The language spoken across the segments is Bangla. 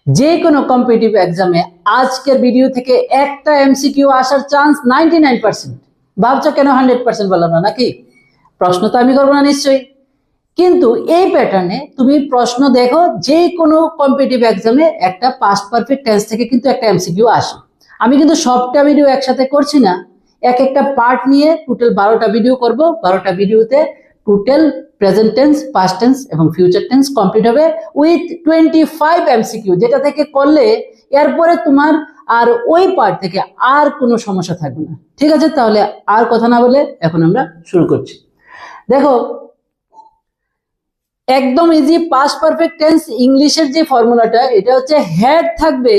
যে কোনো কম্পিটিটিভ এক্সামে আজকের ভিডিও থেকে একটা এমসিকিউ আসার চান্স 99%। ভাবছো কেন 100% বললাম না? নাকি প্রশ্ন তো আমি করবো না নিশ্চয়ই, কিন্তু এই প্যাটার্নে তুমি প্রশ্ন দেখো, যে কোনো কম্পিটিটিভ এক্সামে একটা পাস্ট পারফেক্ট টেন্স থেকে কিন্তু একটা এমসিকিউ আসে। আমি কিন্তু সবটা ভিডিও একসাথে করছি না, এক একটা পার্ট নিয়ে টোটাল 12টা ভিডিও করব। 12টা ভিডিওতে total present tense, past tense এবং ফিউচার টেন্স কমপ্লিট হবে উইথ 25 এমসিকিউ, যেটা থেকে করলে এরপরে তোমার আর ওই পার্ট থেকে আর কোনো সমস্যা থাকবে না। ঠিক আছে, তাহলে আর কথা না বলে এখন আমরা শুরু করছি। দেখো, একদম ইজি পাস্ট পারফেক্ট টেন্স ইংলিশের যে ফর্মুলাটা, এটা হচ্ছে হ্যাড থাকবে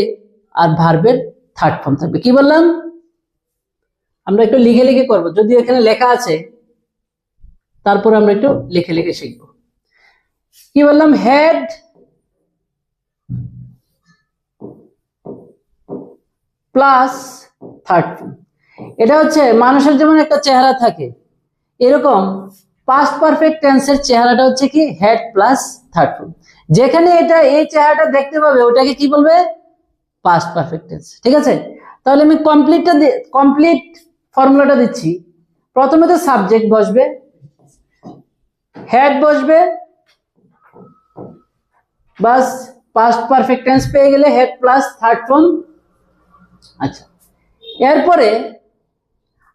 আর ভার্বের থার্ড ফর্ম থাকবে। কি বললাম? আমরা একটু লিখে লিখে করবো, যদি এখানে লেখা আছে তারপর আমরা একটু লিখে লিখে শিখব। কি বললাম? Head plus third form. এটা হচ্ছে মানুষের যেমন একটা চেহারা থাকে, এরকম পাস্ট পারফেক্ট টেন্সের চেহারাটা হচ্ছে কি হেড প্লাস থার্ড ফর্ম। যেখানে এটা এই চেহারাটা দেখতে পাবে ওটাকে কি বলবে? Past perfect tense. ঠিক আছে, তাহলে আমি কমপ্লিট ফর্মুলাটা দিচ্ছি। প্রথমে তো সাবজেক্ট বসবে, হেড বসবে, বাস পাস্ট পারফেক্ট টেন্স পেয়ে গেলে হেড প্লাস থার্ড ফর্ম। আচ্ছা, এরপরে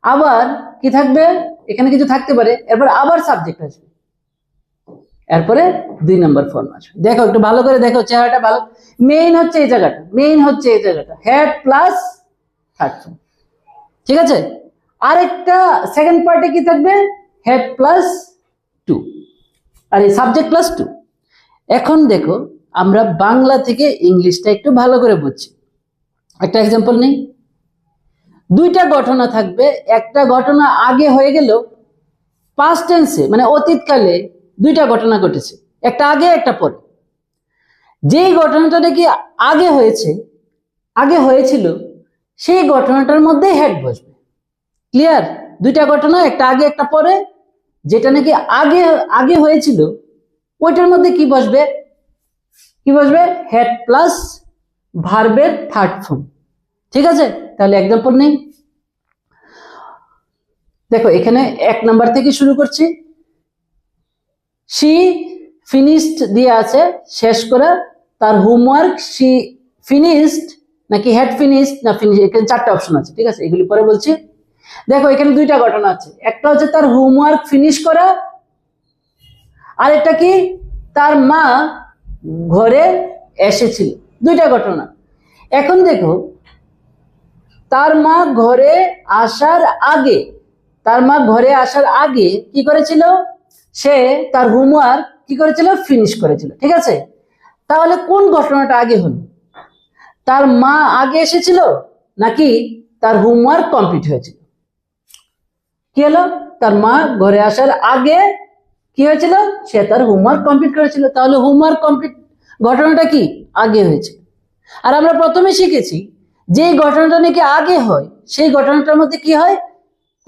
আবার কি থাকবে? এখানে কিছু থাকতে পারে, এরপর আবার সাবজেক্ট আসবে, এরপরে 2 নম্বর ফর্ম আসবে। দেখো একটু ভালো করে দেখো চেহারাটা ভালো। মেইন হচ্ছে এই জায়গাটা, হেড প্লাস থার্ড ফর্ম। ঠিক আছে, আরেকটা সেকেন্ড পার্টে কি থাকবে? হেড প্লাস 2 আর এই সাবজেক্ট প্লাস 2। এখন দেখো, আমরা বাংলা থেকে ইংলিশটা একটু ভালো করে বুঝছি। একটা এক্সাম্পল নেই, দুইটা ঘটনা থাকবে, একটা ঘটনা আগে হয়ে গেল পাস্ট টেন্সে, মানে অতীতকালে দুইটা ঘটনা ঘটেছে, একটা আগে একটা পরে। যেই ঘটনাটা নাকি আগে হয়েছিল সেই ঘটনাটার মধ্যে হেড বসবে। ক্লিয়ার? দুইটা ঘটনা, একটা আগে একটা পরে, যেটা নাকি আগে হয়েছিল ওইটার মধ্যে কি বসবে? হেড প্লাস ভার্বের থার্ড ফর্ম। ঠিক আছে, তাহলে এক্সাম্পল নেই। দেখো এখানে 1 নাম্বার থেকে শুরু করছি। শি ফিনিশড দিয়ে আছে, শেষ করে। তার হোমওয়ার্ক শি ফিনিশড নাকি হেড ফিনিশড না ফিনিশ, এখানে 4টা অপশন আছে। ঠিক আছে, এগুলি পরে বলছি। দেখো এখানে দুইটা ঘটনা আছে, একটা হচ্ছে তার হোমওয়ার্ক ফিনিশ করা, আর একটা কি তার মা ঘরে এসেছিল। দুইটা ঘটনা। এখন দেখো, তার মা ঘরে আসার আগে কি করেছিল? সে তার হোমওয়ার্ক কি করেছিল? ফিনিশ করেছিল। ঠিক আছে, তাহলে কোন ঘটনাটা আগে হলো? তার মা আগে এসেছিল নাকি তার হোমওয়ার্ক কমপ্লিট হয়েছিল? কি হলো? তার মা ঘরে আসার আগে কি হয়েছিল? সে তার হোমওয়ার্ক কমপ্লিট করেছিল। তাহলে হোমওয়ার্ক কমপ্লিট ঘটনাটা কি আগে হয়েছে। আর আমরা প্রথমে শিখেছি যে ঘটনাটা নাকি আগে হয় সেই ঘটনাটার মধ্যে কি হয়?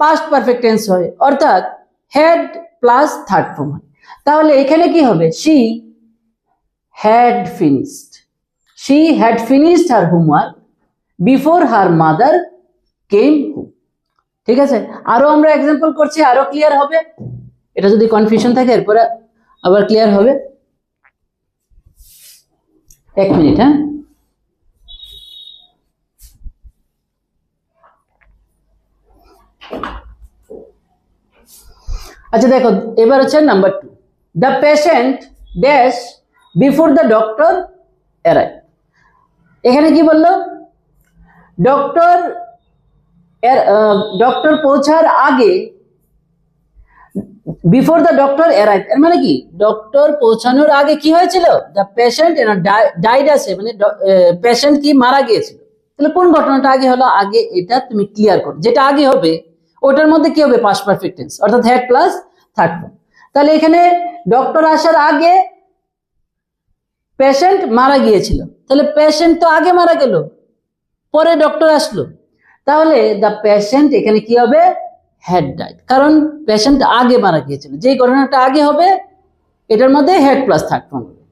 পাস্ট পারফেক্ট টেন্স হয়, অর্থাৎ হেড প্লাস থার্ড ফর্ম হয়। তাহলে এখানে কি হবে? She had finished her homework before her mother came home. ঠিক আছে, আরো আমরা এক্সাম্পল করছি, আরো ক্লিয়ার হবে। এটা যদি কনফিউশন থাকে এরপরে আবার ক্লিয়ার হবে। 1 মিনিট। হ্যাঁ, আচ্ছা দেখো, এবার হচ্ছে number 2। The patient dash before the doctor arrive. এখানে কি বললো? ডক্টর পৌঁছার আগে, বিফোর দ্য ডক্টর অ্যারাইভ এর মানে কি? ডক্টর পৌঁছানোর আগে কি হয়েছিল? দ্য পেশেন্ট ডাইড আছে, মানে পেশেন্ট কি মারা গিয়েছিল। তাহলে কোন ঘটনাটা আগে হলো? আগে এটা তুমি ক্লিয়ার করো, যেটা আগে হবে ওটার মধ্যে কি হবে? পাস্ট পারফেক্ট টেন্স, অর্থাৎ হেড প্লাস থার্ড ফর্ম। তাহলে এখানে ডক্টর আসার আগে পেশেন্ট মারা গিয়েছিল, তাহলে পেশেন্ট তো আগে মারা গেল, পরে ডক্টর আসলো, তাহলে দ্য পেশেন্ট এখানে কি হবে? হেড ডাইড, কারণ পেশেন্ট আগে মারা গিয়েছিল। যে ঘটনাটা আগে হবে এটার মধ্যে হেড প্লাস থার্ড ফর্ম হবে।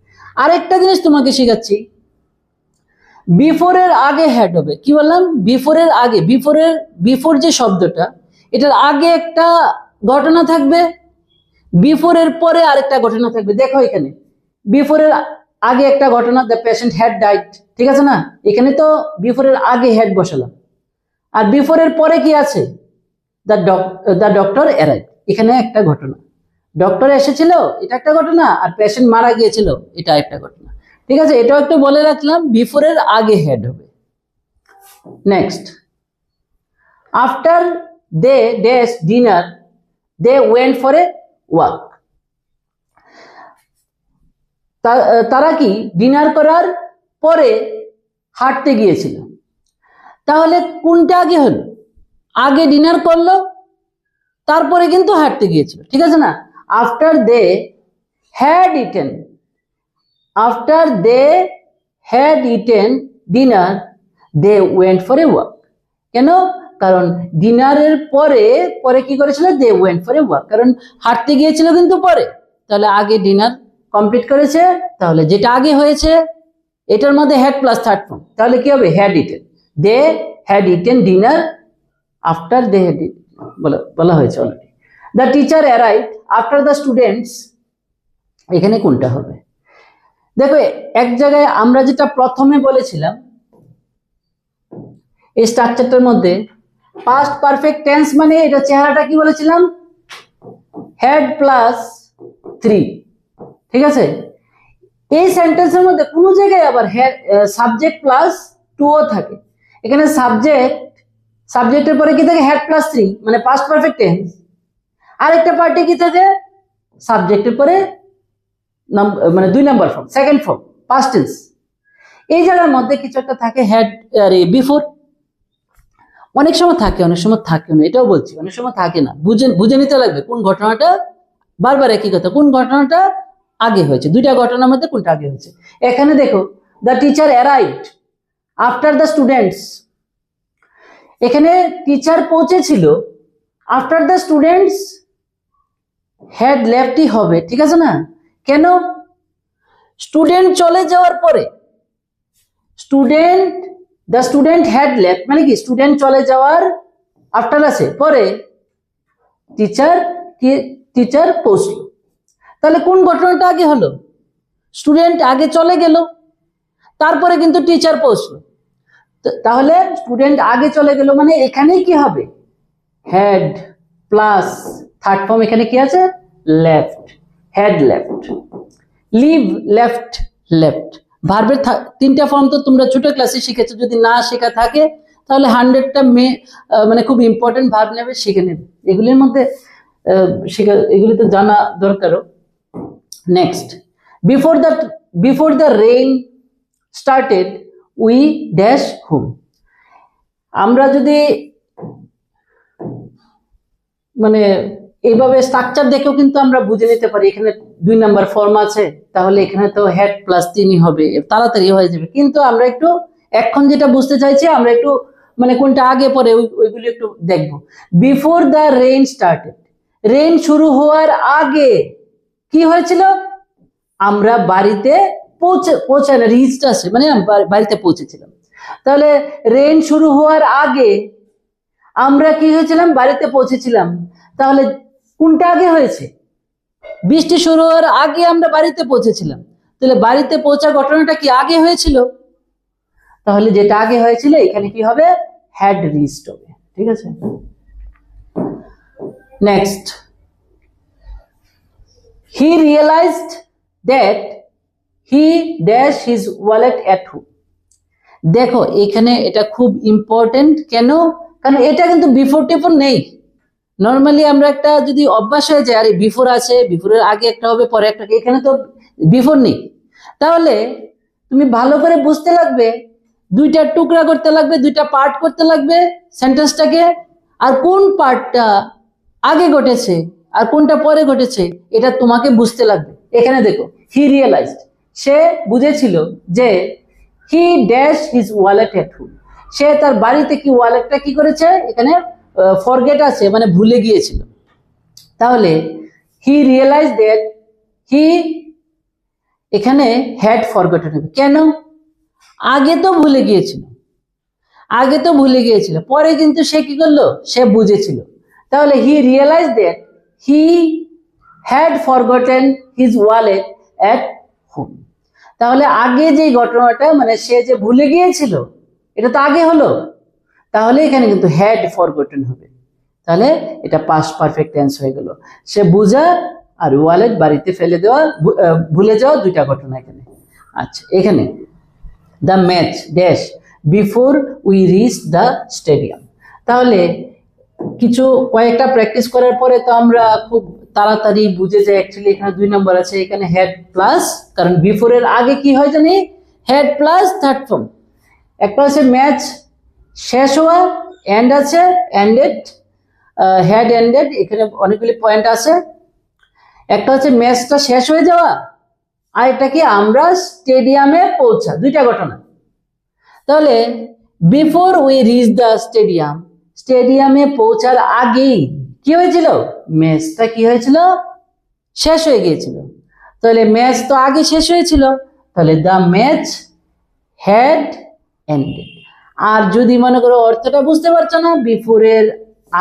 আরেকটা জিনিস তোমাকে শেখাচ্ছি, বিফোর এর আগে হ্যাড হবে, কি বললাম, বিফোর এর আগে, বিফোর যে শব্দটা, এটার আগে একটা ঘটনা থাকবে, বিফোর এর পরে আরেকটা ঘটনা থাকবে। দেখো এখানে বিফোর এর আগে একটা ঘটনা, দ্য পেশেন্ট হ্যাড ডাইড, ঠিক আছে না, এখানে তো বিফোর এর আগে হ্যাড বসালাম। আর বিফোর এর পরে কি আছে, দ্য ডক্টর অ্যারাইভড, এখানে একটা ঘটনা, ডক্টর এসেছিল এটা একটা ঘটনা, আর পেশেন্ট মারা গিয়েছিল এটা একটা ঘটনা। ঠিক আছে, এটাও একটু বলে রাখলাম, বিফোর এর আগে হেড হবে। Next, after they dash dinner they went for a walk. তারা কি ডিনার করার পরে হাঁটতে গিয়েছিল। তাহলে কোনটা আগে হলো, আগে ডিনার করলো তারপরে কিন্তু হাঁটতে গিয়েছিল, ঠিক আছে না। After they had eaten, after they had eaten dinner they went for a walk. কেন, কারণ ডিনারের পরে পরে কি করেছিল, they went for a walk, কারণ হাঁটতে গিয়েছিল কিন্তু পরে, তাহলে আগে ডিনার কমপ্লিট করেছে, তাহলে যেটা আগে হয়েছে এটার মধ্যে হ্যাড প্লাস থার্ড ফর্ম, তাহলে কি হবে, had eaten, they had eaten dinner after they had, বলা হয়েছে already. The teacher arrived after the students, এখানে কোনটা হবে। দেখো এক জায়গায় আমরা যেটা প্রথমে বলেছিলাম এই স্ট্রাকচারটার মধ্যে, পাস্ট পারফেক্ট টেন্স মানে এটা চেহারাটা কি বলেছিলাম, হেড প্লাস 3, ঠিক আছে। এই সেন্টেন্সের মধ্যে কোনো জায়গায় আবার সাবজেক্ট প্লাস 2ও থাকে। এখানে সাবজেক্টের পরে কি থাকে, হেড প্লাস 3 মানে পাস্ট পারফেক্ট টেন্স। আরেকটা পার্টে কি থাকে, সাবজেক্টের পরে মানে 2 number form, second form, past tense. এই জায়গার মধ্যে কিছু একটা থাকে হেড আর বিফোর, অনেক সময় থাকে অনেক সময় থাকে না, এটাও বলছি অনেক সময় থাকে না, বুঝে নিতে লাগবে কোন ঘটনাটা, বারবার একই কথা, কোন ঘটনাটা আগে হয়েছে, দুইটা ঘটনার মধ্যে কোনটা আগে হয়েছে। এখানে দেখো the teacher arrived after the students, এখানে টিচার পৌঁছেছিল, আফটার দ্য স্টুডেন্টস হ্যাড লেফটই হবে, ঠিক আছে না। কেন, স্টুডেন্ট চলে যাওয়ার পরে, দ্য স্টুডেন্ট হ্যাড লেফট মানে কি, স্টুডেন্ট চলে যাওয়ার আফটার আছে, পরে টিচার পৌঁছলো। তাহলে কোন ঘটনাটা আগে হলো, স্টুডেন্ট আগে চলে গেল, তারপরে কিন্তু টিচার পৌঁছলো। তাহলে স্টুডেন্ট আগে চলে গেল মানে এখানেই কি হবে, হ্যাড প্লাস থার্ড ফর্ম, এখানে কি আছে, left, had left, leave left, left. ভার্বের 3টা ফর্ম তো তোমরা ছোট ক্লাসে শিখেছো, যদি না শেখা থাকে তাহলে 100টা মানে খুব ইম্পর্টেন্ট ভার্ব নেবে, শিখে নেবে, এগুলির মধ্যে এগুলি তো জানা দরকারও। Next, before the rain started we dash home. আমরা যদি মানে এইভাবে স্ট্রাকচার দেখেও কিন্তু আমরা বুঝে নিতে পারি, এখানে 2 নাম্বার ফর্ম আছে, তাহলে এখানে তো হেড প্লাস 3 হবে, তাড়াতাড়ি হয়ে যাবে। কিন্তু আমরা একটু এখন যেটা বুঝতে চাইছি, আমরা একটু মানে কোনটা আগে পরে ওইগুলো একটু দেখবো। Before the rain started, rain শুরু হওয়ার আগে কি হয়েছিল, আমরা বাড়িতে পৌঁছানো, রিচড আছে মানে বাড়িতে পৌঁছেছিলাম। তাহলে রেইন শুরু হওয়ার আগে আমরা কি হয়েছিলাম, বাড়িতে পৌঁছেছিলাম। তাহলে কোনটা আগে হয়েছে, বৃষ্টি শুরু হওয়ার আগে আমরা বাড়িতে পৌঁছেছিলাম, তাহলে বাড়িতে পৌঁছা ঘটনাটা কি আগে হয়েছিল, তাহলে যেটা আগে হয়েছিল এখানে কি হবে, হ্যাড রিচড হবে, ঠিক আছে। Next, he realised that he dash his wallet at home. দেখো এখানে এটা খুব ইম্পর্টেন্ট, কেন, কারণ এটা কিন্তু বিফোর টিফোর নেই। নর্মালি আমরা একটা যদি অভ্যাস হয়ে যায়, আরে বিফোর আছে, বিফোরের আগে একটা হবে পরে একটা, এখানে তো বিফোর নেই। তাহলে তুমি ভালো করে বুঝতে লাগবে, 2টা টুকরা করতে লাগবে, 2টা পার্ট করতে লাগবে সেন্টেন্সটাকে, আর কোন পার্টটা আগে ঘটেছে আর কোনটা পরে ঘটেছে এটা তোমাকে বুঝতে লাগবে। এখানে দেখো হি রিয়েলাইজড, সে বুঝেছিল যে he dash his wallet at home, সে তার বাড়িতে কি ওয়ালেটটা কি করেছে, এখানে ফরগেট আছে মানে ভুলে গিয়েছিল। তাহলে হি রিয়েলাইজ দ্যাট হি, এখানে হ্যাড ফরগটেন হবে, কেন, আগে তো ভুলে গিয়েছিল, পরে কিন্তু সে কি করলো, সে বুঝেছিল। তাহলে he realize that he had forgotten his wallet at home. তাহলে আগে যে ঘটনাটা, মানে সে যে ভুলে গিয়েছিল, এটা তো আগে হলো, তাহলে এখানে কিন্তু হ্যাড ফরগটেন হবে। তাহলে এটা পাস্ট পারফেক্ট টেন্স হয়ে গেল। সে বুঝা আর ওয়ালেট বাড়িতে ফেলে দেওয়া, ভুলে যাওয়া দুইটা ঘটনা এখানে। আচ্ছা, এখানে the match dash before we reach the stadium. তাহলে কয়েকটা প্র্যাকটিস করার পরে তো আমরা খুব তাড়াতাড়ি বুঝে যাই অ্যাকচুয়ালি এখানে 2 নম্বর আছে, এখানে হেড প্লাস, কারণ বিফোরের আগে কি হয় জানি, হেড প্লাস থার্ড ফর্ম। একটা হচ্ছে ম্যাচ শেষ হওয়া, এন্ড আছে, এন্ডেড, হেড এন্ডেড, এখানে অনেকগুলি পয়েন্ট আছে। একটা হচ্ছে ম্যাচটা শেষ হয়ে যাওয়া, আর এটা কি আমরা স্টেডিয়ামে পৌঁছা, দুইটা ঘটনা। তাহলে before we reach the stadium, স্টেডিয়ামে পৌঁছার আগেই কি হয়েছিল, ম্যাচটা কি হয়েছিল, শেষ হয়ে গিয়েছিল। তাহলে ম্যাচ তো আগে শেষ হয়েছিল, তাহলে দ্য ম্যাচ হ্যাড এন্ডেড। আর যদি মনে করো অর্থটা বুঝতে পারছো না, বিফোরের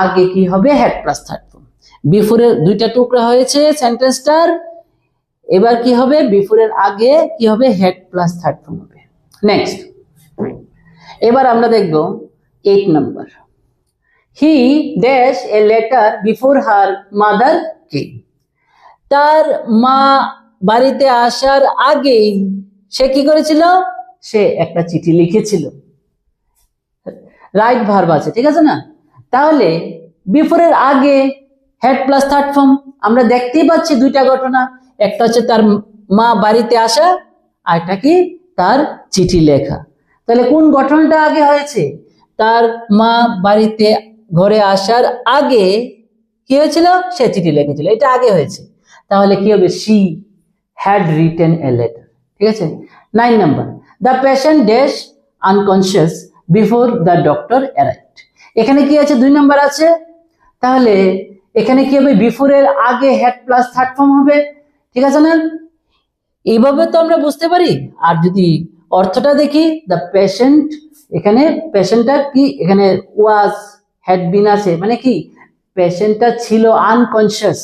আগে কি হবে, হ্যাড প্লাস থার্ড ফর্ম। বিফোরের দুইটা টুকরা হয়েছে সেন্টেন্সটার, এবার কি হবে, বিফোরের আগে কি হবে, হেড প্লাস থার্ড ফর্ম হবে। নেক্সট, এবার আমরা দেখব 8 number. He dash a letter before her mother came. তার মা বাড়িতে আসার আগেই সে কি করেছিল, সে একটা চিঠি লিখেছিল। রাইট ভার্ব আছে, ঠিক আছে না? তাহলে বিফোরের আগে হেড প্লাস থার্ড ফর্ম, আমরা দেখতেই পাচ্ছি দুইটা ঘটনা, একটা হচ্ছে তার মা বাড়িতে আসা, আর একটা কি, তার চিঠি লেখা। তাহলে কোন ঘটনাটা আগে হয়েছে, তার মা বাড়িতে ঘরে আসার আগে কি হয়েছিল, সে চিঠি লিখেছিল, এটা আগে হয়েছে। তাহলে কি হবে, she had written a letter, ঠিক আছে। 9 number, the patient dash unconscious before the doctor arrived। এখানে কি আছে, 2 নাম্বার আছে। তাহলে এখানে কি হবে, বিফোরের আগে হেড প্লাস থার্ড ফর্ম হবে, ঠিক আছে না? এইভাবে তো আমরা বুঝতে পারি। আর যদি অর্থটা দেখি, দ্য পেশেন্ট, এখানে পেশেন্টটা কি, এখানে ওয়াজ হ্যাড বিন আছে, মানে কি পেশেন্টটা ছিল আনকনসিয়াস,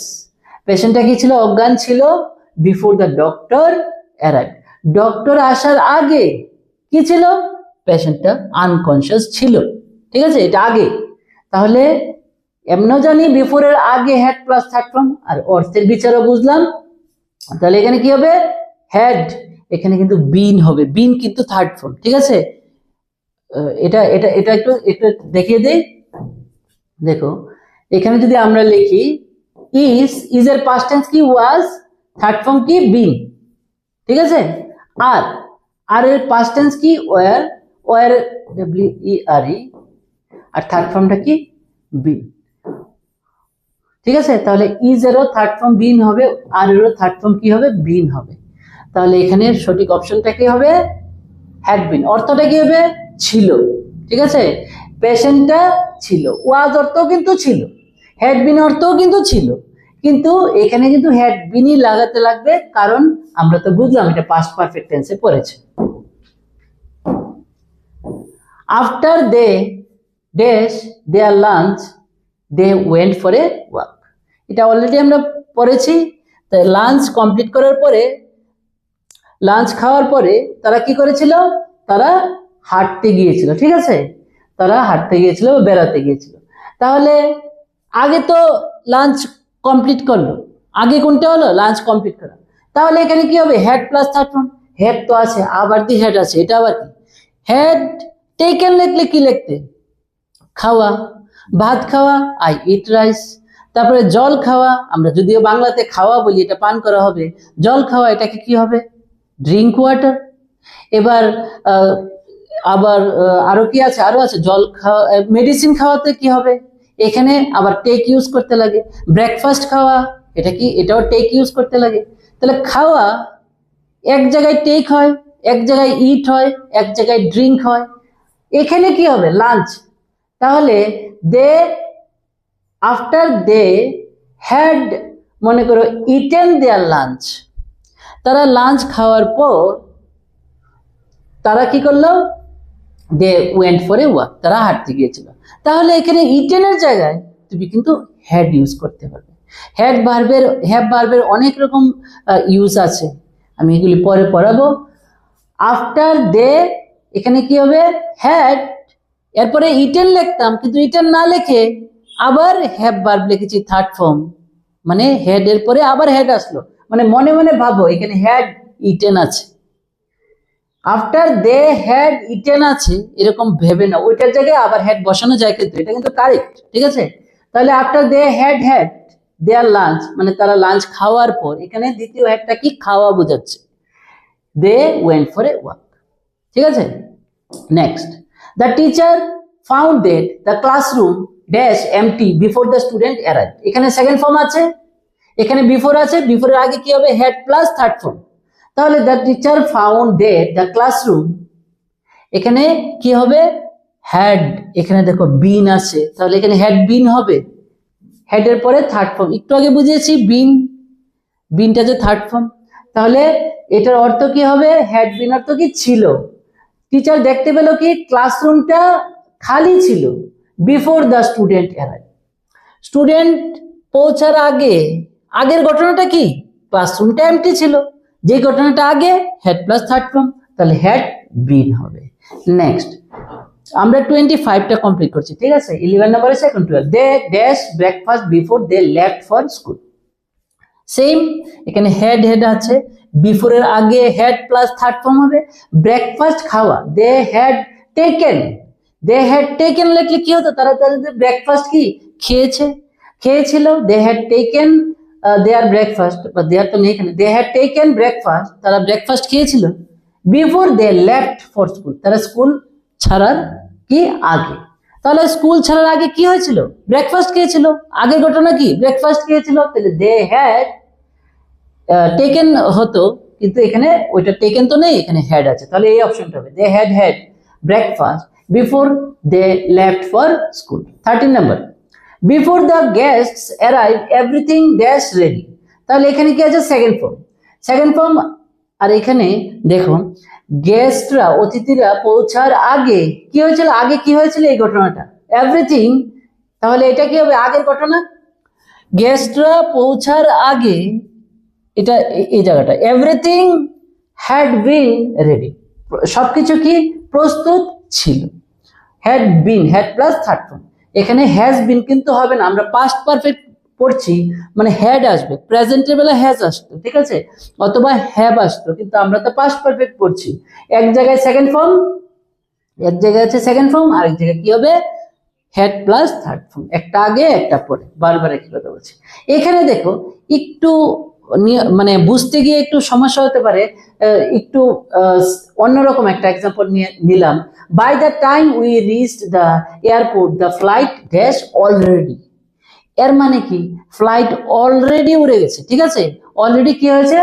পেশেন্টটা কি ছিল, অজ্ঞান ছিল, before the doctor arrive, doctor আসার আগে কি ছিল, পেশেন্টটা আনকনসিয়াস ছিল, ঠিক আছে, এটা আগে। তাহলে এমনও জানি বিফোরের আগে হেড প্লাস থার্ড ফর্ম, আর অর্থের বিচারও বুঝলাম। তাহলে এখানে কি হবে, হেড, এখানে কিন্তু বিন হবে, বিন কিন্তু থার্ড ফর্ম, ঠিক আছে। এটা এটা এটা একটু একটু দেখিয়ে দেই। দেখো এখানে যদি আমরা লিখি ইজ এর পাস্ট টেন্স কি, ওয়াজ, থার্ড ফর্ম কি, বিন, ঠিক আছে। আর এর পাস্ট টেন্স কি, ওয়ার, ওয়ার WERE, আর থার্ড ফর্মটা কি, বিন, ঠিক আছে। তাহলে ইজ এরও থার্ড ফর্ম বিন হবে, আর এরও থার্ড ফর্ম কি হবে, বিন হবে। তাহলে এখানে সঠিক অপশনটা কি হবে, হ্যাড বিন। অর্থটা কি হবে, ছিল, ঠিক আছে। পেশেন্টটা ছিল, ওয়াজ অর্থও কিন্তু ছিল, হ্যাড বিন অর্থও কিন্তু ছিল, কিন্তু এখানে কিন্তু হ্যাড বিনই লাগাতে লাগবে, কারণ আমরা তো বুঝলাম এটা পাস্ট পারফেক্ট টেন্সে পড়েছে। After they dash their lunch they went for a walk. এটা অলরেডি আমরা পড়েছি। তাই লাঞ্চ কমপ্লিট করার পরে, লাঞ্চ খাওয়ার পরে তারা কি করেছিল, তারা হাঁটতে গিয়েছিল, ঠিক আছে, তারা হাঁটতে গিয়েছিল, বেড়াতে গিয়েছিল। তাহলে আগে তো লাঞ্চ কমপ্লিট করলো, আগে কোনটা হলো, লাঞ্চ কমপ্লিট করা। তাহলে এখানে কি হবে, had plus third form, head তো আছে, আবার দি হেড আছে, এটা আবার কি, হেড টেকেন লিখলে কি লিখতে, খাওয়া, ভাত খাওয়া, আই ইট রাইস। তারপরে জল খাওয়া, আমরা যদিও বাংলাতে খাওয়া বলি, এটা পান করা হবে, জল খাওয়া এটাকে কি হবে, ড্রিঙ্ক ওয়াটার। এবার আবার আরো কি আছে, আরো আছে, জল খাওয়া, মেডিসিন খাওয়াতে কি হবে, এখানে আবার টেক ইউজ করতে লাগে। ব্রেকফাস্ট খাওয়া, এটা কি, এটাও টেক ইউজ করতে লাগে। তাহলে খাওয়া এক জায়গায় টেক হয়, এক জায়গায় ইট হয়, এক জায়গায় ড্রিঙ্ক হয়, এখানে কি হবে, লাঞ্চ। তাহলে দে, আফটার দে হ্যাড, মনে করো ইটেন দেয়ার লাঞ্চ, তারা লাঞ্চ খাওয়ার পর তারা কি করলো, they went for a walk, তারা হাঁটতে গিয়েছিল। তাহলে এখানে ইটেনের জায়গায় তুমি কিন্তু হ্যাড ইউজ করতে পারবে। হ্যাভ ভার্বের অনেক রকম ইউজ আছে, আমি এগুলি পরে পড়াবো। আফটার দে এখানে কি হবে, হ্যাড, এরপরে ইটেন লিখতাম, কিন্তু ইটেন না লিখে আবার হ্যাভ ভার্ব লিখেছি থার্ড ফর্ম, মানে হেড এর পরে আবার হেড আসলো, মানে মনে মনে ভাবো এখানে হ্যাড ইটেন আছে, আফটার দে হ্যাড ইটেন আছে এরকম ভেবে না, ওইটার জায়গায় আবার হেড বসানো যায়, কিন্তু এটা কিন্তু কারেক্ট, ঠিক আছে। তাহলে after they had their lunch, মানে তারা লাঞ্চ খাওয়ার পর, এখানে দ্বিতীয় হেডটা কি, খাওয়া বোঝাচ্ছে, they went for a walk, ঠিক আছে। Next, the teacher found that the classroom dash empty before the student arrived, এখানে সেকেন্ড ফর্ম আছে, এখানে বিফোর আছে, বিফোরের আগে কি হবে, হেড প্লাস থার্ড ফর্ম। তাহলে the teacher found that the classroom, এখানে কি হবে, হ্যাড, এখানে দেখো বিন আছে, তাহলে এখানে হ্যাড বিন হবে, হেড এর পরে থার্ড ফর্ম, একটু আগে বুঝিয়েছি বিনটা যে থার্ড ফর্ম। তাহলে এটার অর্থ কি হবে, হ্যাড বিন অর্থ কি, ছিল। টিচার দেখতে পেল কি ক্লাসরুমটা খালি ছিল, before the student arrive, student পৌঁছার আগে, আগের ঘটনাটা কি, ক্লাসরুমটা এমটি ছিল, যে ঘটনাটা আগে হেড প্লাস থার্ড ফর্ম, তাহলে হেড বিন হবে। নেক্সট আমরা 25টা কমপ্লিট করছি, ঠিক আছে। 11 নম্বরে second 12, they dash breakfast before they left for school, same, এখানে হেড আছে, বিফোরের আগে হেড প্লাস থার্ড ফর্ম হবে, ব্রেকফাস্ট খাওয়া, দে হ্যাড টেকেন লিখলে কি হতো, তারা তাদের ব্রেকফাস্ট কি খেয়েছিল, they had taken their breakfast, বা দেয়ার তো নেই এখানে, দে হ্যাড টেকেন ব্রেকফাস্ট, তারা ব্রেকফাস্ট খেয়েছিল, before they left for school, তারা স্কুল ছাড়ার কি আগে। তাহলে স্কুল ছাড়ার আগে কি হয়েছিল, ব্রেকফাস্ট খেয়েছিল, আগের ঘটনা কি, ব্রেকফাস্ট খেয়েছিল, তাহলে দে হ্যাড টেকেন হতো, কিন্তু এখানে ওইটা টেকেন তো নেই, এখানে হ্যাড আছে, তাহলে এই অপশনটা হবে, they had breakfast before they left for school. 13 number, before the guests arrive everything dash ready, তাহলে এখানে কি আছে, সেকেন্ড ফর্ম, আর এখানে দেখো গেস্টরা, অতিথিরা পৌঁছার আগে কি হয়েছিল, এই ঘটনাটা এভরিথিং, তাহলে এটা কি হবে, আগের ঘটনা, গেস্টরা পৌঁছার আগে, এটা এই জায়গাটা, এভরিথিং হ্যাড বিন রেডি, সবকিছু কি প্রস্তুত ছিল, হ্যাড প্লাস থার্ড ফর্ম, এখানে হ্যাজ বিন কিন্তু হবে না, আমরা পাস্ট পারফেক্ট পড়ছি, মানে হ্যাড আসবে, প্রেজেন্টের বেলা হ্যাজ আসতো, ঠিক আছে, অথবা হ্যাভ আসতো, কিন্তু আমরা তো পাস্ট পারফেক্ট পড়ছি, এক জায়গায় সেকেন্ড ফর্ম, আর এক জায়গায় কি হবে, হেড প্লাস থার্ড ফর্ম, একটা আগে একটা পরে, বারবার একই কথা বলছি। এখানে দেখো একটু মানে বুঝতে গিয়ে একটু সমস্যা হতে পারে, একটু অন্যরকম একটা এক্সাম্পল নিলাম, by the time we reached the airport the flight dash already, এর মানে কি, ফ্লাইট অলরেডি উড়ে গেছে, ঠিক আছে, অলরেডি কি হয়েছে,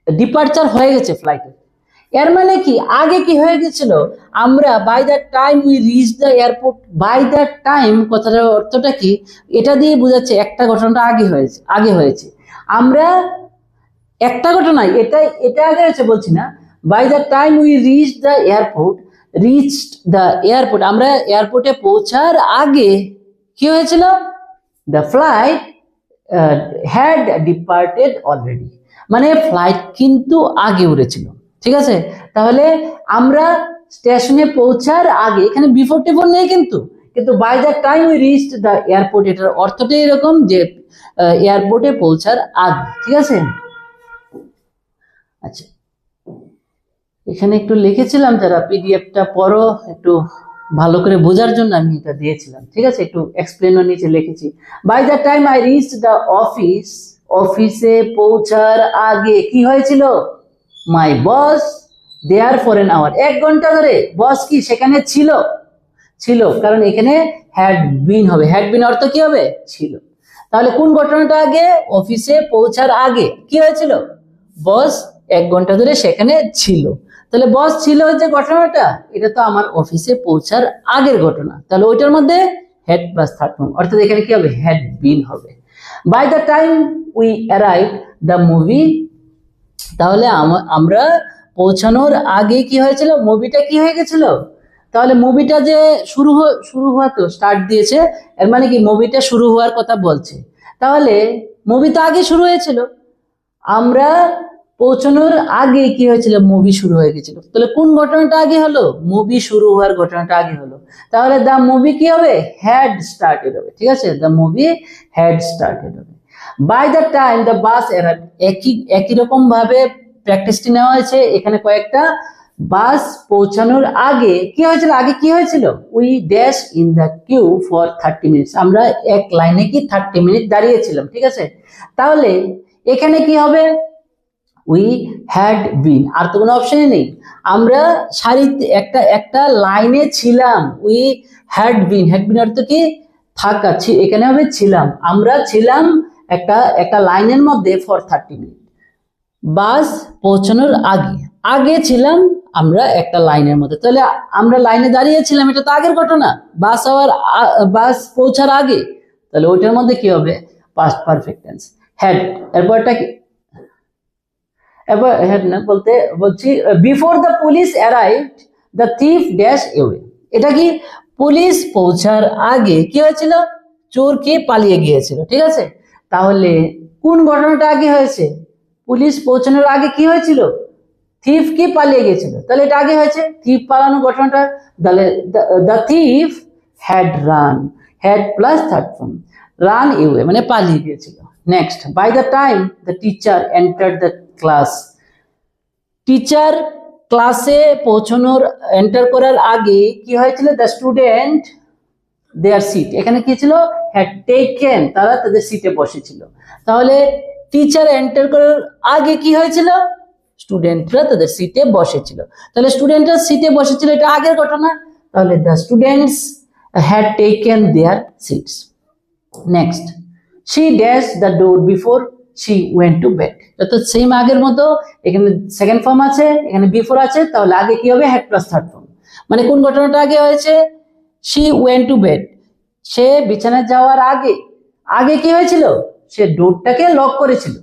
ডিপার্চার হয়ে গেছে ফ্লাইটের, এর মানে কি, আগে কি হয়ে গেছিল, আমরা by the time we reach the airport, by the time কথাটার অর্থটা কি, এটা দিয়ে বোঝাচ্ছে একটা ঘটনাটা আগে হয়েছে, আমরা একটা ঘটনায় এটা আগে হয়েছে বলছি না, by the time we reach the airport, আমরা এয়ারপোর্টে পৌঁছার আগে কি হয়েছিল, the flight had departed already, মানে ফ্লাইট কিন্তু আগে উড়েছিল, ঠিক আছে। তাহলে আমরা স্টেশনে পৌঁছার আগে, এখানে বিফোর টিফোর নেই, কিন্তু by the time we reached the airport, এটার অর্থটা এরকম যে এয়ারপোর্টে পৌঁছার আগে, ঠিক আছে। আচ্ছা, এখানে একটু লিখেছিলাম, যারা পিডিএফটা পড়ো একটু ভালো করে বোঝার জন্য আমি এটা দিয়েছিলাম, ঠিক আছে, একটু এক্সপ্লেনও নিচে লিখেছি, by the time I reached the office, অফিসে পৌঁছার আগে কি হয়েছিল, my boss there for an hour, 1 ঘন্টা ধরে বস কি সেখানে ছিল, কারণ এখানে হ্যাড বিন হবে, হ্যাড বিন অর্থ কি হবে, ছিল। তাহলে কোন ঘটনাটা আগে, অফিসে পৌঁছার আগে কি হয়েছিল, বস 1 ঘন্টা ধরে সেখানে ছিল, তাহলে বস ছিল যে ঘটনাটা, এটা তো আমার অফিসে পৌঁছার আগের ঘটনা, তাহলে ওইটার মধ্যে হেড প্লাস থার্ড ফর্ম, অর্থাৎ এখানে কি হবে, হ্যাড বিন হবে। By the time we arrive the movie, তাহলে আমরা পৌঁছানোর আগে কি হয়েছিল, মুভিটা কি হয়ে গেছিল। তাহলে মুভিটা যে শুরু হওয়া তো স্টার্ট দিয়েছে, এর মানে কি মুভিটা শুরু হওয়ার কথা বলছে। তাহলে মুভি তো আগে শুরু হয়েছিল, আমরা পৌঁছানোর আগে কি হয়েছিল, মুভি শুরু হয়ে গেছিল। তাহলে কোন ঘটনাটা আগে হলো, মুভি শুরু হওয়ার ঘটনাটা আগে হলো। তাহলে দ্য মুভি কি হবে, হ্যাড স্টার্টেড হবে। ঠিক আছে, দ্য মুভি হ্যাড স্টার্টেড হবে। By the time the bus arrived, একই রকম ভাবে প্র্যাকটিসটি নেওয়া হয়েছে। এখানে কয়েকটা বাস পৌঁছানোর আগে কি হয়েছিল, আগে কি হয়েছিল, we dash in the queue for 30 minutes, আমরা এক লাইনে কি 30 মিনিট দাঁড়িয়েছিলাম। ঠিক আছে, তাহলে এখানে কি হবে, উই হ্যাড বিন, আর তো কোনো অপশনই নেই, আমরা সারিতে একটা লাইনে ছিলাম। উই হ্যাড বিন অর্থ কি, থাকা, এখানে হবে ছিলাম, আমরা ছিলাম একটা লাইনের মধ্যে ফর 30 মিনিট। বাস পৌঁছানোর আগে ছিলাম আমরা একটা লাইনের মধ্যে। তাহলে আমরা লাইনে দাঁড়িয়েছিলাম, এটা তো আগের ঘটনা, বাস পৌঁছার আগে। তাহলে ওইটার মধ্যে কি হবে, পাস্ট পারফেক্ট টেন্স হ্যাড। এরপরটা কি, এবার হ্যাড না বলতে বলছি, before the police arrived the thief dash away, এটা কি পুলিশ পৌঁছার আগে কি হয়েছিল, চোর কি পালিয়ে গিয়েছিল। ঠিক আছে, তাহলে কোন ঘটনাটা আগে হয়েছে, পুলিশ পৌঁছানোর আগে কি হয়েছিল, থিফ কি পালিয়ে গিয়েছিল। তাহলে এটা আগে হয়েছে, থিফ পালানোর ঘটনাটা। তাহলে the thief had run, had plus third form, run away মানে পালিয়ে গিয়েছিল। Next, by the time the teacher entered the class, teacher ক্লাসে পৌঁছানোর এন্টার করার আগে কি হয়েছিল, দ্য স্টুডেন্ট দেয়ার সিট, এখানে কি ছিল, হ্যাড টেকেন, তারা তাদের সিটে বসেছিল। তাহলে টিচার এন্টার করার আগে কি হয়েছিল, স্টুডেন্টরা তাদের সিটে বসেছিল। তাহলে স্টুডেন্টরা সিটে বসেছিল, এটা আগের ঘটনা। তাহলে the students had taken their seats. Next, she dashed the door before she went to bed, তো সেম আগের মতো, এখানে সেকেন্ড ফর্ম আছে, এখানে বিফোর আছে, তাহলে আগে কি হবে, হ্যাড প্লাস থার্ড ফর্ম। মানে কোন ঘটনাটা আগে হয়েছে, she went to bed, সে বিছানায় যাওয়ার আগে কি হয়েছিল, সে ডোরটাকে লক করেছিল।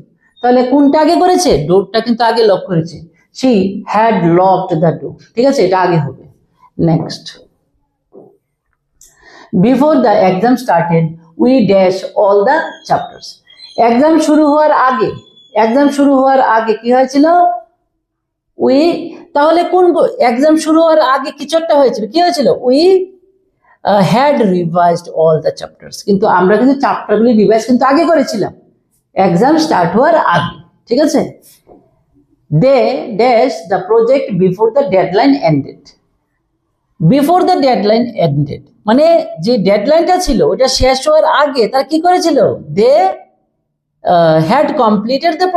তাহলে কোনটা আগে করেছে, ডোরটা কিন্তু আগে লক করেছে, she had locked the door। ঠিক আছে, এটা আগে হবে। Next, before the exam started we dash all the chapters, exam শুরু হওয়ার আগে কি হয়েছিল, উই, তাহলে কোন এক্সাম শুরু হওয়ার আগে কিছু একটা হয়েছিল, কি হয়েছিল, we had revised all the chapters, কিন্তু আমরা কিন্তু চ্যাপ্টারগুলি রিভাইজ কিন্তু আগে করেছিলাম এক্সাম স্টার্ট হওয়ার আগে। ঠিক আছে, they dash the project before the deadline ended, before the deadline ended মানে যে ডেডলাইনটা ছিল ওটা শেষ হওয়ার আগে তারা কি করেছিল, দে হ্যাড কমপ্লিটেড দ্য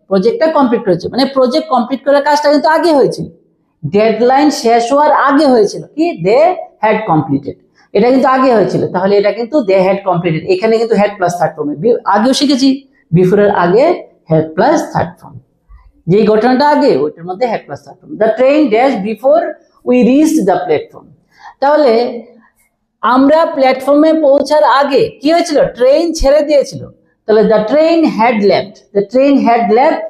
প্রজেক্টটা কমপ্লিট করেছে, মানে প্রজেক্ট কমপ্লিট করার কাজটা কিন্তু আগে হয়েছিল, ডেডলাইন শেষ হওয়ার আগে হয়েছিল কি, দে হ্যাড কমপ্লিটেড, এটা কিন্তু আগে হয়েছিল। তাহলে এটা কিন্তু দে হ্যাড কমপ্লিটেড, এখানে কিন্তু হ্যাড প্লাস থার্ড ফর্ম, আগেও শিখেছি বিফোরের আগে হ্যাড প্লাস থার্ড ফর্ম, যে ঘটনাটা আগে ওইটার মধ্যে had plus third form. The train dash before we reached the platform, তাহলে আমরা প্ল্যাটফর্মে পৌঁছার আগে কি হয়েছিল, ট্রেন ছেড়ে দিয়েছিল। তাহলে দ্য ট্রেন হ্যাড লেফট,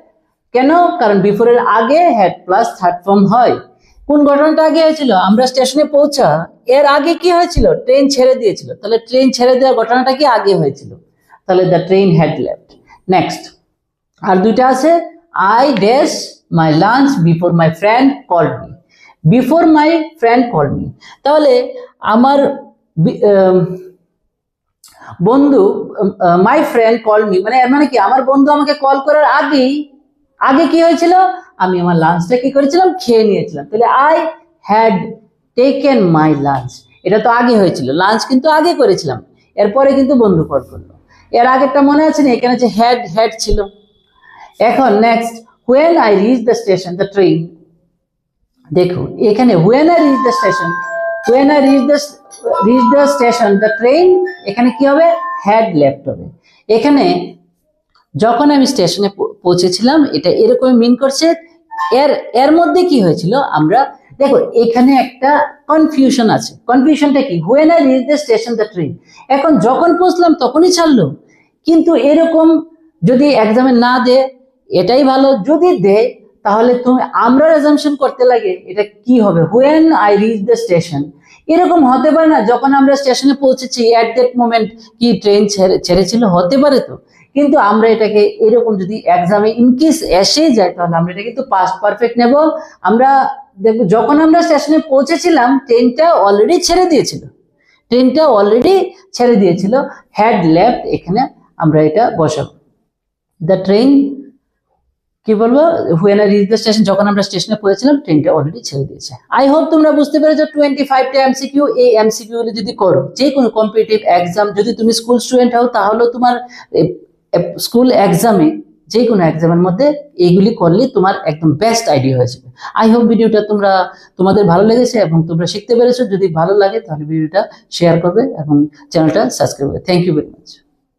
কেন, কারণ বিফোরের আগে হ্যাড প্লাস থার্ড ফর্ম হয়। কোন ঘটনাটা আগে হয়েছিল, আমরা স্টেশনে পৌঁছা এর আগে কি হয়েছিল, ট্রেন ছেড়ে দিয়েছিল, তাহলে ট্রেন ছেড়ে দেওয়ার ঘটনাটা কি আগে হয়েছিল, তাহলে the train had left. Next, আর দুইটা আছে, I dash my lunch before my friend called me, before my friend called me, তাহলে আমার বন্ধু, মাই ফ্রেন্ড কল মি মানে এর মানে কি, আমার বন্ধু আমাকে কল করার আগে কি হয়েছিল, আমি আমার লাঞ্চটা কি করেছিলাম, খেয়ে নিয়েছিলাম। তাহলে I had taken my lunch, এটা তো আগে হয়েছিল, লাঞ্চ কিন্তু আগে করেছিলাম, এরপরে কিন্তু বন্ধু কল করলো। এর আগেরটা মনে আছে না, এখানে যে হ্যাড ছিল। এখন next, when I reach the station the train, দেখো এখানে when I reach the station, when I reach the station the train, এখানে কি হবে, হ্যাড লেফট হবে। এখানে যখন আমি স্টেশনে পৌঁছেছিলাম এটা এরকম মিন করছে, এর মধ্যে কি হয়েছিল, আমরা দেখো এখানে একটা কনফিউশন আছে, কনফিউশনটা কি, when I reach the station the train, এখন যখন পৌঁছলাম তখনই ছাড়লো, কিন্তু এরকম যদি এক্সামে না দে এটাই ভালো, যদি দে তাহলে তুমি আমরা অ্যাজাম্পশন করতে লাগে এটা কি হবে, when I reach the station. এরকম হতে পারে না যখন আমরা স্টেশনে পৌঁছেছি এট দ্যাট মোমেন্ট কি ট্রেন ছেড়েছিল, হতে পারে তো, কিন্তু আমরা এটাকে এরকম যদি এক্সামে ইনকেস এসে যায় তাহলে আমরা এটা কিন্তু পাস্ট পারফেক্ট নেব। আমরা দেখবো যখন আমরা স্টেশনে পৌঁছেছিলাম ট্রেনটা অলরেডি ছেড়ে দিয়েছিল, হ্যাড লেফট, এখানে আমরা এটা বসাবো। দ্য ট্রেন কি বলবো, when I reach the station, যখন আমরা স্টেশনে পৌঁছেছিলাম ট্রেনটা অলরেডি ছেড়ে দিয়েছে। আই হোপ তোমরা বুঝতে পেরেছো 25টা এমসিকিউ। এই এমসিকিউ গুলো যদি করো যে কোনো কম্পিটিটিভ এক্সাম, যদি তুমি স্কুল স্টুডেন্ট হও তাহলে তোমার স্কুল এক্সামে যে কোনো এক্সামের মধ্যে এইগুলি করলে তোমার একদম বেস্ট আইডিয়া হয়ে যাবে। আই হোপ ভিডিওটা তোমাদের ভালো লেগেছে এবং তোমরা শিখতে পেরেছো। যদি ভালো লাগে তাহলে ভিডিওটা শেয়ার করবে এবং চ্যানেলটা সাবস্ক্রাইব করবে। Thank you very much.